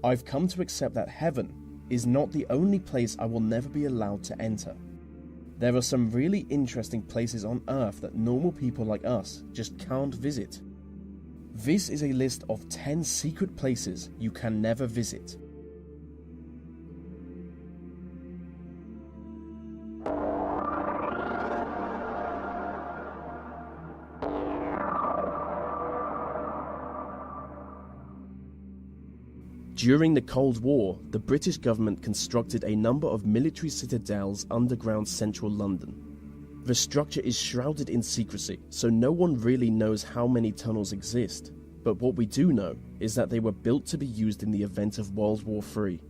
I've come to accept that heaven is not the only place I will never be allowed to enter. There are some really interesting places on Earth that normal people like us just can't visit. This is a list of 10 secret places you can never visit. During the Cold War, the British government constructed a number of military citadels underground central London. The structure is shrouded in secrecy, so no one really knows how many tunnels exist. But what we do know is that they were built to be used in the event of World War III.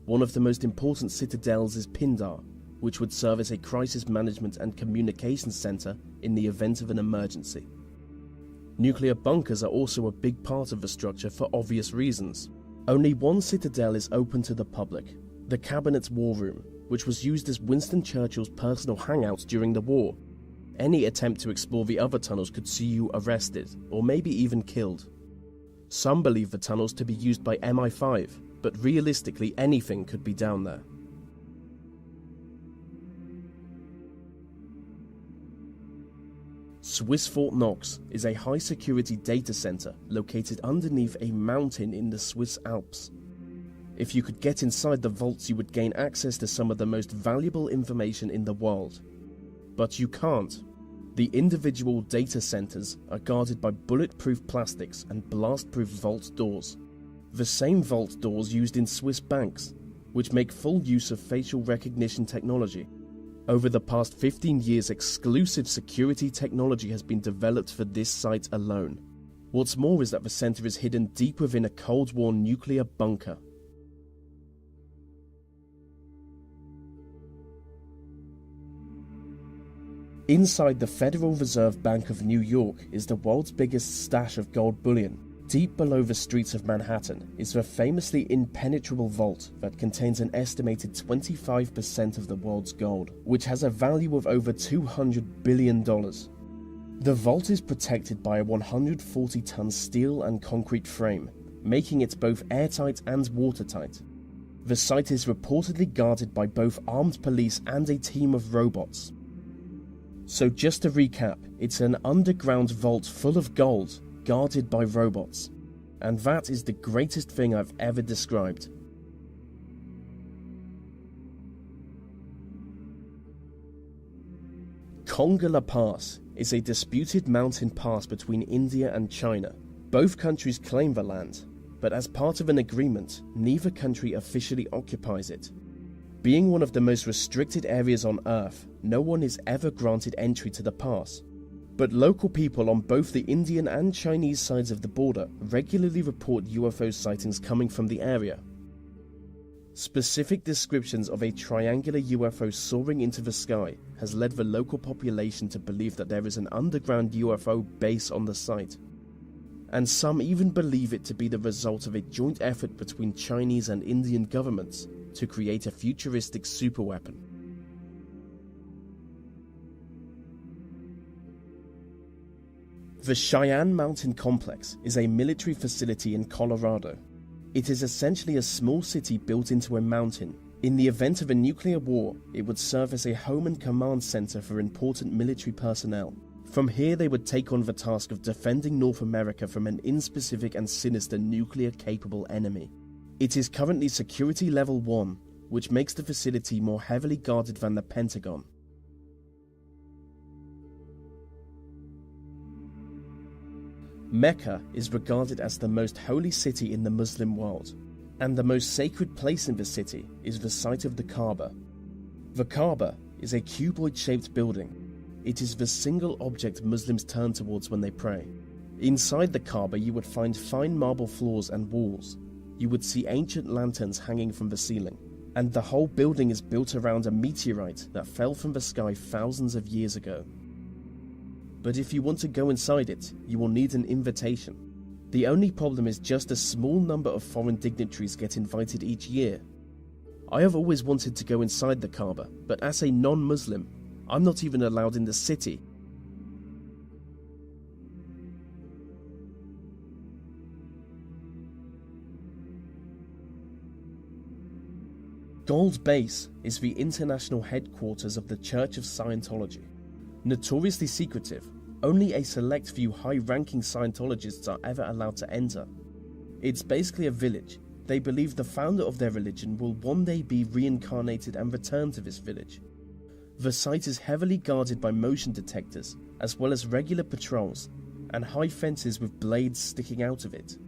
One of the most important citadels is Pindar, which would serve as a crisis management and communications center in the event of an emergency. Nuclear bunkers are also a big part of the structure for obvious reasons. Only one citadel is open to the public, the Cabinet's War Room, which was used as Winston Churchill's personal hangout during the war. Any attempt to explore the other tunnels could see you arrested, or maybe even killed. Some believe the tunnels to be used by MI5, but realistically anything could be down there. Swiss Fort Knox is a high-security data center located underneath a mountain in the Swiss Alps. If you could get inside the vaults, you would gain access to some of the most valuable information in the world. But you can't. The individual data centers are guarded by bulletproof plastics and blast-proof vault doors. The same vault doors used in Swiss banks, which make full use of facial recognition technology. Over the past 15 years, exclusive security technology has been developed for this site alone. What's more is that the center is hidden deep within a Cold War nuclear bunker. Inside the Federal Reserve Bank of New York is the world's biggest stash of gold bullion. Deep below the streets of Manhattan is the famously impenetrable vault that contains an estimated 25% of the world's gold, which has a value of over $200 billion. The vault is protected by a 140-ton steel and concrete frame, making it both airtight and watertight. The site is reportedly guarded by both armed police and a team of robots. So just to recap, it's an underground vault full of gold, guarded by robots. And that is the greatest thing I've ever described. Konga La Pass is a disputed mountain pass between India and China. Both countries claim the land, but as part of an agreement, neither country officially occupies it. Being one of the most restricted areas on Earth, no one is ever granted entry to the pass. But local people on both the Indian and Chinese sides of the border regularly report UFO sightings coming from the area. Specific descriptions of a triangular UFO soaring into the sky has led the local population to believe that there is an underground UFO base on the site. And some even believe it to be the result of a joint effort between Chinese and Indian governments to create a futuristic superweapon. The Cheyenne Mountain Complex is a military facility in Colorado. It is essentially a small city built into a mountain. In the event of a nuclear war, it would serve as a home and command center for important military personnel. From here, they would take on the task of defending North America from an inspecific and sinister nuclear-capable enemy. It is currently Security Level 1, which makes the facility more heavily guarded than the Pentagon. Mecca is regarded as the most holy city in the Muslim world, and the most sacred place in the city is the site of the Kaaba. The Kaaba is a cuboid-shaped building. It is the single object Muslims turn towards when they pray. Inside the Kaaba you would find fine marble floors and walls. You would see ancient lanterns hanging from the ceiling, and the whole building is built around a meteorite that fell from the sky thousands of years ago. But if you want to go inside it, you will need an invitation. The only problem is just a small number of foreign dignitaries get invited each year. I have always wanted to go inside the Kaaba, but as a non-Muslim, I'm not even allowed in the city. Gold Base is the international headquarters of the Church of Scientology. Notoriously secretive, only a select few high-ranking Scientologists are ever allowed to enter. It's basically a village. They believe the founder of their religion will one day be reincarnated and return to this village. The site is heavily guarded by motion detectors, as well as regular patrols, and high fences with blades sticking out of it.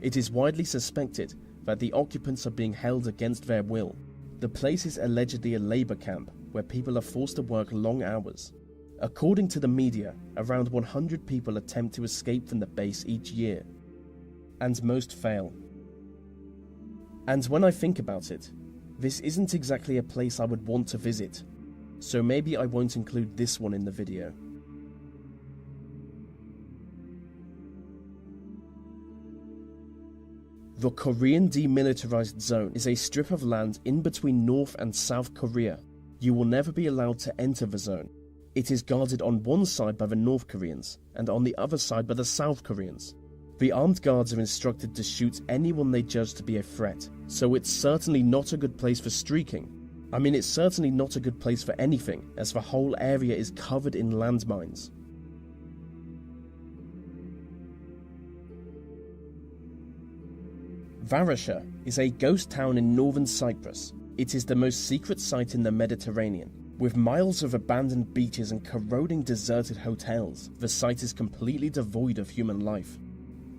It is widely suspected that the occupants are being held against their will. The place is allegedly a labour camp, where people are forced to work long hours. According to the media, around 100 people attempt to escape from the base each year, and most fail. And when I think about it, this isn't exactly a place I would want to visit, so maybe I won't include this one in the video. The Korean Demilitarized Zone is a strip of land in between North and South Korea. You will never be allowed to enter the zone. It is guarded on one side by the North Koreans and on the other side by the South Koreans. The armed guards are instructed to shoot anyone they judge to be a threat, so it's certainly not a good place for streaking. I mean, it's certainly not a good place for anything, as the whole area is covered in landmines. Varosha is a ghost town in northern Cyprus. It is the most secret site in the Mediterranean. With miles of abandoned beaches and corroding deserted hotels, the site is completely devoid of human life.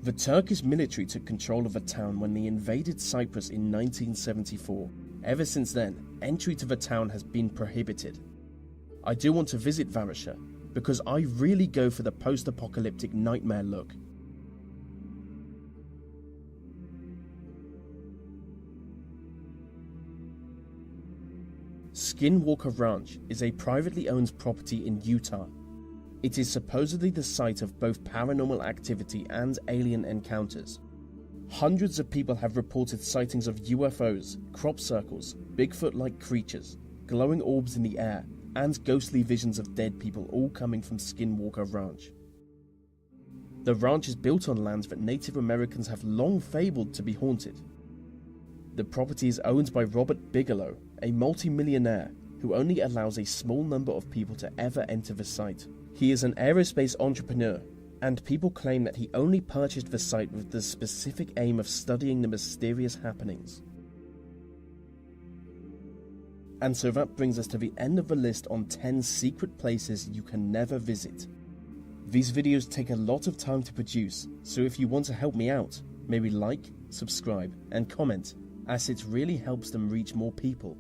The Turkish military took control of the town when they invaded Cyprus in 1974. Ever since then, entry to the town has been prohibited. I do want to visit Varosha, because I really go for the post-apocalyptic nightmare look. Skinwalker Ranch is a privately owned property in Utah. It is supposedly the site of both paranormal activity and alien encounters. Hundreds of people have reported sightings of UFOs, crop circles, Bigfoot-like creatures, glowing orbs in the air, and ghostly visions of dead people, all coming from Skinwalker Ranch. The ranch is built on land that Native Americans have long fabled to be haunted. The property is owned by Robert Bigelow, a multi-millionaire who only allows a small number of people to ever enter the site. He is an aerospace entrepreneur, and people claim that he only purchased the site with the specific aim of studying the mysterious happenings. And so that brings us to the end of the list on 10 secret places you can never visit. These videos take a lot of time to produce, so if you want to help me out, maybe like, subscribe, and comment, as it really helps them reach more people.